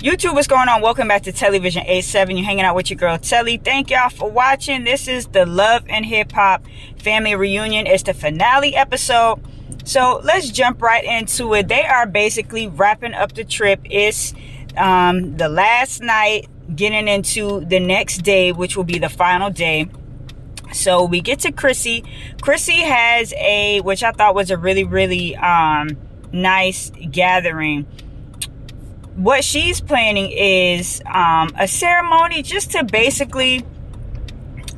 YouTube, what's going on? Welcome back to Television 87. You're hanging out with your girl Telly. Thank y'all for watching. This is the Love and Hip Hop Family Reunion. It's the finale episode. So let's jump right into it. They are basically wrapping up the trip. It's the last night, getting into the next day, which will be the final day. So we get to Chrissy. Chrissy has which I thought was a really nice gathering. What she's planning is a ceremony just to basically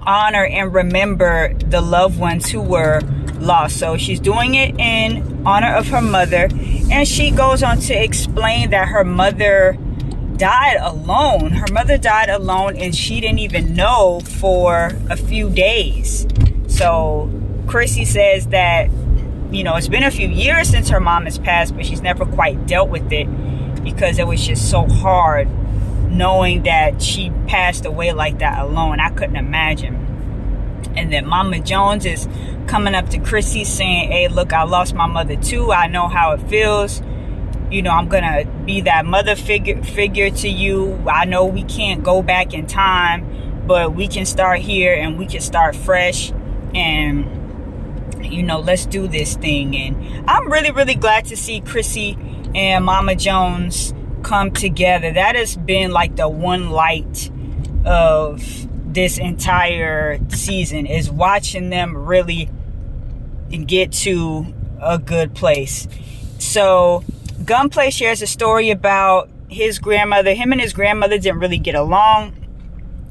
honor and remember the loved ones who were lost. So she's doing it in honor of her mother, and she goes on to explain that her mother died alone. Her mother died alone, and she didn't even know for a few days. So Chrissy says that, it's been a few years since her mom has passed, but she's never quite dealt with it, because it was just so hard knowing that she passed away like that alone. I couldn't imagine. And then Mama Jones is coming up to Chrissy saying, hey, look, I lost my mother too. I know how it feels. I'm going to be that mother figure to you. I know we can't go back in time, but we can start here and we can start fresh. And, let's do this thing. And I'm really glad to see Chrissy and Mama Jones come together. That has been like the one light of this entire season, is watching them really get to a good place. So Gunplay shares a story about his grandmother. Him and his grandmother didn't really get along.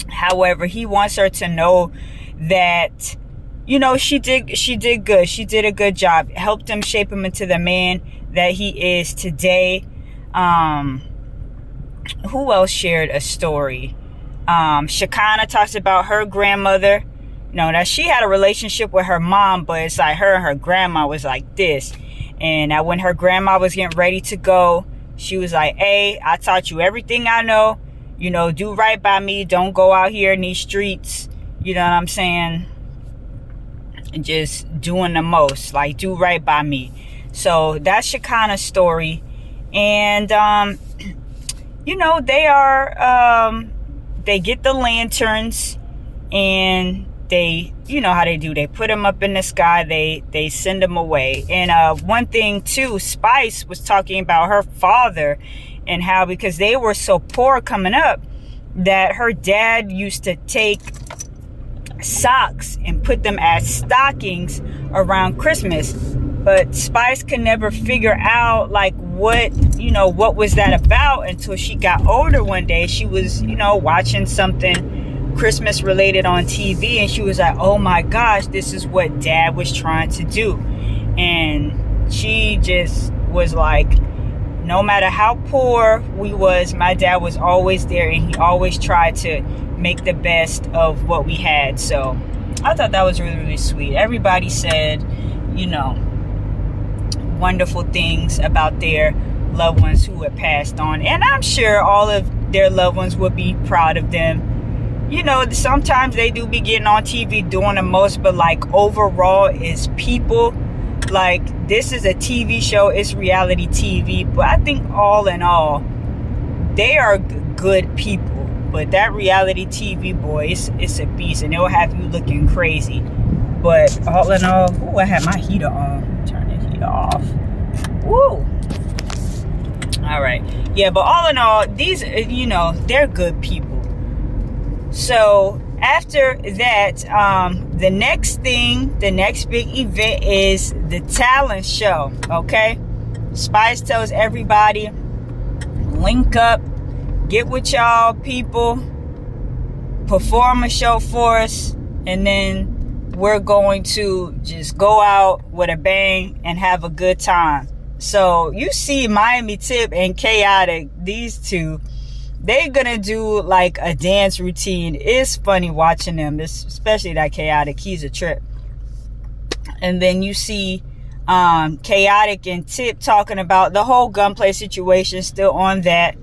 However, he wants her to know that, she did good. She did a good job. Helped him shape him into the man that he is today. Who else shared a story? Shakana talks about her grandmother. That she had a relationship with her mom, but it's like her and her grandma was like this. And that when her grandma was getting ready to go, she was like, hey, I taught you everything I know. Do right by me. Don't go out here in these streets. You know what I'm saying? And just doing the most. Like, do right by me. So that's Shakana's story. And, they are, they get the lanterns, and they, how they do. They put them up in the sky. They send them away. And one thing, too, Spice was talking about her father and how, because they were so poor coming up, that her dad used to take socks and put them as stockings around Christmas. But Spice could never figure out what was that about until she got older one day. She was, watching something Christmas related on TV, and she was like, oh my gosh, this is what Dad was trying to do. And she just was like, no matter how poor we was, my dad was always there, and he always tried to make the best of what we had. So I thought that was really sweet. Everybody said, wonderful things about their loved ones who had passed on, and I'm sure all of their loved ones would be proud of them. Sometimes they do be getting on TV doing the most, but overall is people. This is a TV show, it's reality TV, but I think all in all they are good people. But that reality TV, boy, it's a beast, and it'll have you looking crazy. But all in all, I had my heater on. Turn the heater off. Woo! All right. Yeah, but all in all, these, they're good people. So after that, the next big event is the talent show. Okay? Spice tells everybody, link up, get with y'all people, perform a show for us, and then we're going to just go out with a bang and have a good time. So you see Miami Tip and Chaotic, these two, they're gonna do a dance routine. It's funny watching them, especially that Chaotic. He's a trip. And then you see Chaotic and Tip talking about the whole Gunplay situation, still on that.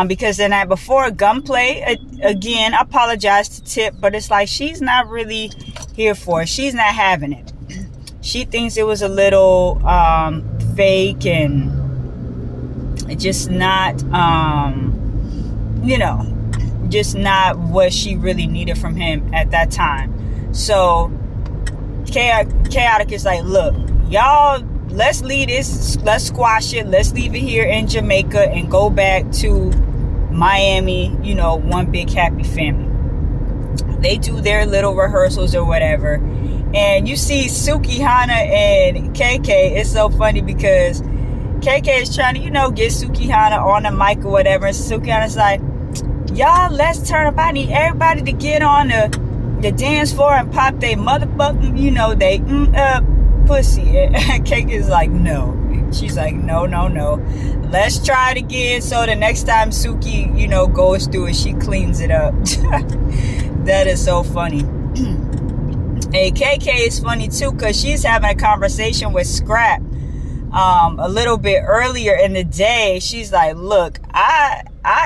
Because the night before, Gunplay, again, I apologize to Tip, but it's she's not really here for it. She's not having it. She thinks it was a little fake and just not you know, just not what she really needed from him at that time. So Chaotic is like, look, y'all, let's leave this, let's squash it, let's leave it here in Jamaica and go back to Miami, you know, one big happy family. They do their little rehearsals or whatever, and you see Suki, Hana, and KK. It's so funny because KK is trying to, you know, get Suki Hana on the mic or whatever, and Suki Hana's like, y'all, let's turn up. I need everybody to get on the dance floor and pop they motherfucking, you know, they pussy. And KK is like, no. She's like, no. Let's try it again. So the next time Suki, you know, goes through it, she cleans it up. That is so funny. And KK is funny too, because she's having a conversation with Scrap a little bit earlier in the day. She's like, look, I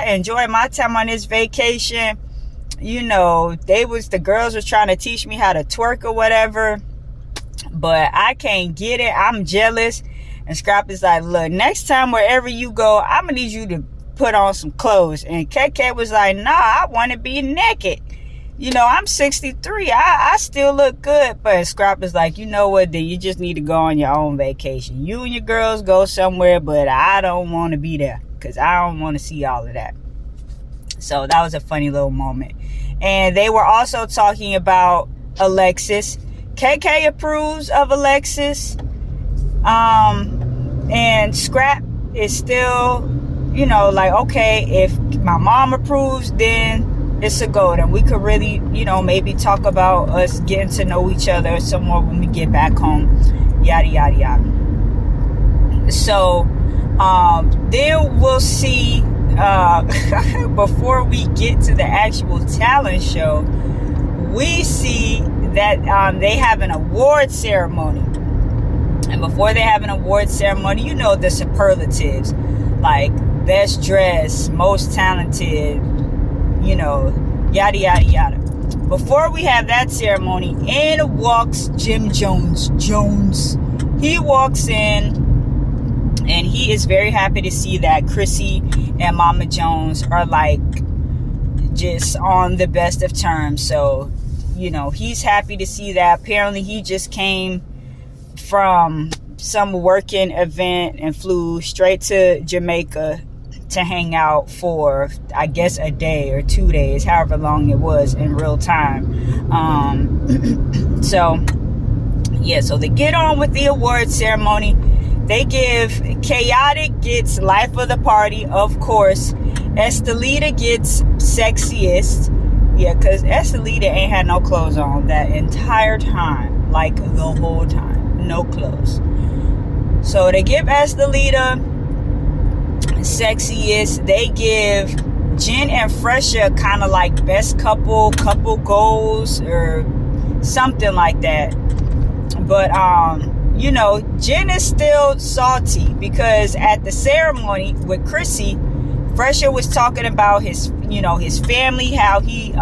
enjoy my time on this vacation. You know, the girls were trying to teach me how to twerk or whatever, but I can't get it. I'm jealous. And Scrap is like, look, next time wherever you go, I'm gonna need you to put on some clothes. And KK was like, nah, I want to be naked. You know, I'm 63. I still look good. But Scrap is like, you know what, then you just need to go on your own vacation. You and your girls go somewhere, but I don't want to be there because I don't want to see all of that. So that was a funny little moment. And they were also talking about Alexis. KK approves of Alexis. And Scrap is still, you know, like, okay, if my mom approves, then it's a go. Then we could really, you know, maybe talk about us getting to know each other some more when we get back home. Yada, yada, yada. So, then we'll see, before we get to the actual talent show, we see that they have an award ceremony. And before they have an award ceremony, you know, the superlatives, like best dressed, most talented, you know, yada, yada, yada. Before we have that ceremony, in walks Jim Jones. He walks in, and he is very happy to see that Chrissy and Mama Jones are like just on the best of terms. So, you know, he's happy to see that. Apparently he just came from some working event and flew straight to Jamaica to hang out for, I guess, a day or 2 days, however long it was in real time. So they get on with the award ceremony. They give, Chaotic gets life of the party, of course. Estelita gets sexiest. Yeah, because Estelita ain't had no clothes on that entire time. Like, the whole time. No clothes. So they give Estelita sexiest. They give Jen and Fresha kind of like best couple goals, or something like that. But, you know, Jen is still salty because at the ceremony with Chrissy, Fresha was talking about his, you know, his family, how he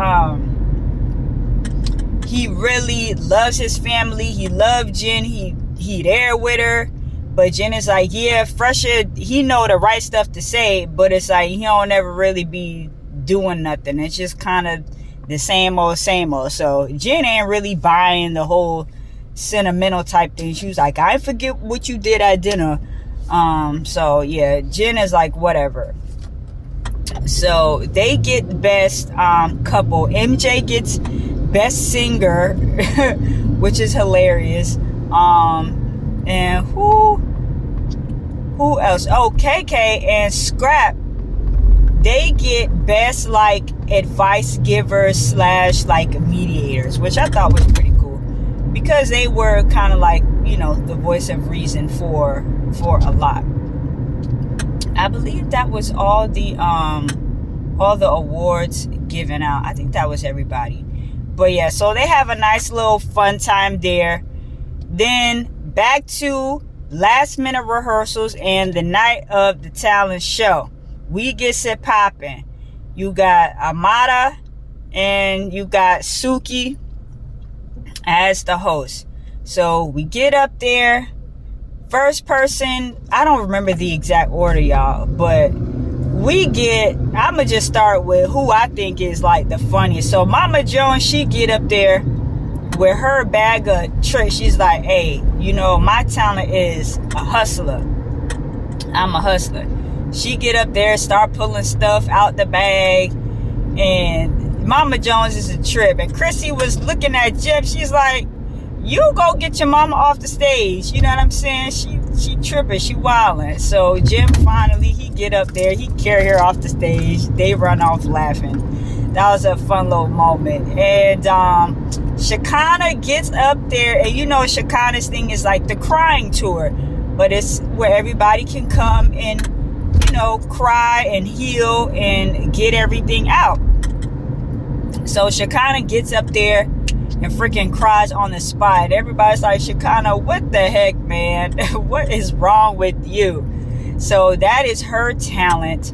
really loves his family. He loved Jen. He there with her. But Jen is like, yeah, Fresha, he know the right stuff to say, but it's like he don't ever really be doing nothing. It's just kind of the same old. So Jen ain't really buying the whole sentimental type thing. She was like, I forget what you did at dinner. So yeah, Jen is like, whatever. So they get the best couple. MJ gets best singer, which is hilarious. And who else? Oh, KK and Scrap, they get best like advice givers / like mediators, which I thought was pretty cool because they were kind of like, you know, the voice of reason for a lot. I believe that was all the awards given out. I think that was everybody. But yeah, so they have a nice little fun time there. Then back to last minute rehearsals and the night of the talent show. We get it popping. You got Amada and you got Suki as the host. So we get up there. First person, I don't remember the exact order, y'all, but I'ma just start with who I think is like the funniest. So Mama Jones, she get up there with her bag of tricks. She's like, hey, you know, my talent is a hustler. I'm a hustler. She get up there, start pulling stuff out the bag, and Mama Jones is a trip. And Chrissy was looking at Jeff. She's like, you go get your mama off the stage. You know what I'm saying? She tripping, she wilding. So Jim finally, he get up there, he carry her off the stage. They run off laughing. That was a fun little moment. And Shekinah gets up there, and you know Shekinah's thing is like the crying tour, but it's where everybody can come and, you know, cry and heal and get everything out. So Shekinah gets up there and freaking cries on the spot. Everybody's like, Shekinah, what the heck, man? What is wrong with you? So that is her talent.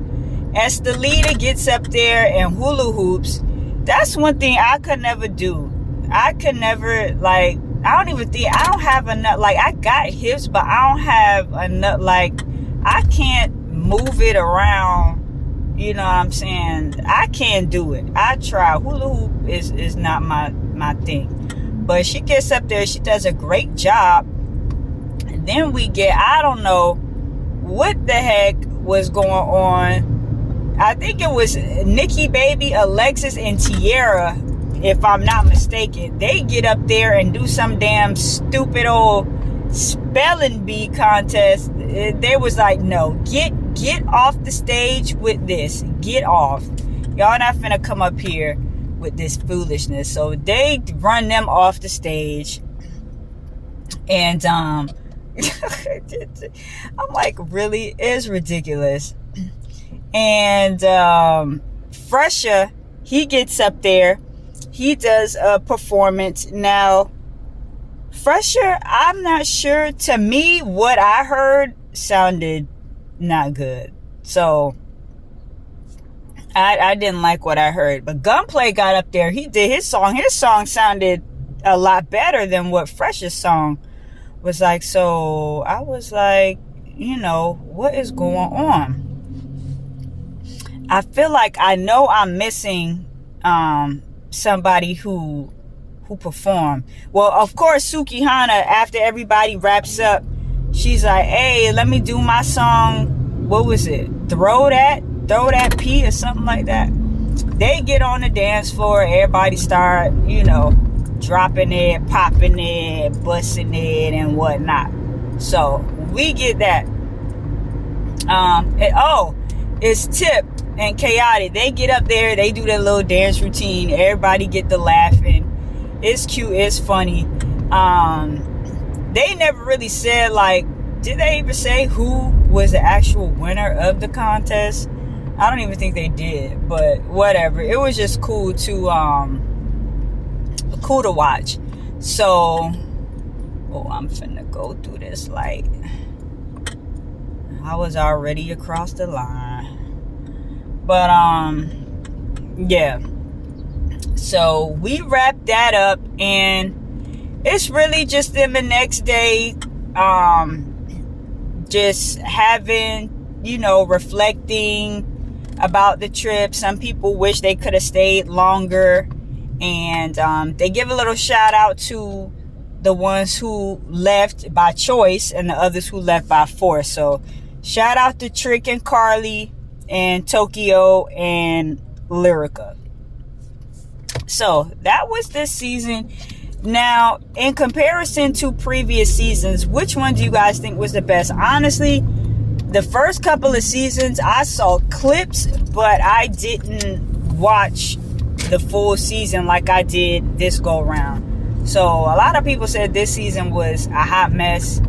Estelita gets up there and hula hoops. That's one thing I could never do. I could never, like, I don't have enough, like, I got hips, but I don't have enough, like, I can't move it around. You know what I'm saying? I can't do it. I try. Hula hoop is not my thing. But she gets up there. She does a great job. And then we get, I don't know what the heck was going on. I think it was Nikki Baby, Alexis, and Tierra, if I'm not mistaken. They get up there and do some damn stupid old spelling bee contest. They was like, no, get off the stage with this. Get off. Y'all not finna come up here with this foolishness. So they run them off the stage. And I'm like, really? It's ridiculous. And Fresha, he gets up there. He does a performance. Now, Fresher, I'm not sure. To me, what I heard sounded not good. So I didn't like what I heard. But Gunplay got up there. He did his song. His song sounded a lot better than what Fresher's song was like. So I was like, you know, what is going on? I feel like I know I'm missing somebody who performed. Well, of course, Suki Hana, after everybody wraps up, she's like, hey, let me do my song. What was it? Throw that P or something like that. They get on the dance floor. Everybody start, you know, dropping it, popping it, busting it, and whatnot. So we get that. It's Tip and Chaotic. They get up there. They do their little dance routine. Everybody get to laughing. It's cute. It's funny. They never really said, like, did they even say who was the actual winner of the contest? I don't even think they did, but whatever. It was just cool to watch. So, I'm finna go through this light. I was already across the line. But, yeah. So we wrapped that up, and it's really just them the next day, just having, you know, reflecting about the trip. Some people wish they could have stayed longer, and they give a little shout out to the ones who left by choice and the others who left by force. So shout out to Trick and Carly and Tokyo and Lyrica. So that was this season. Now, in comparison to previous seasons, which one do you guys think was the best? Honestly, the first couple of seasons, I saw clips, but I didn't watch the full season like I did this go round. So a lot of people said this season was a hot mess,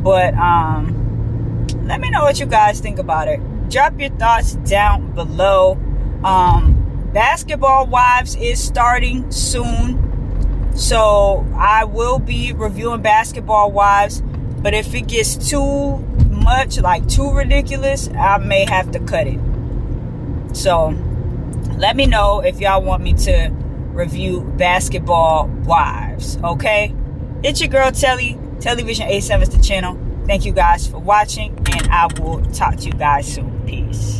but let me know what you guys think about it. Drop your thoughts down below. Basketball Wives is starting soon, so I will be reviewing Basketball Wives, but if it gets too much, like too ridiculous, I may have to cut it. So let me know if y'all want me to review Basketball Wives. Okay, it's your girl Telly. Television A7 is the channel. Thank you guys for watching, and I will talk to you guys soon. Peace.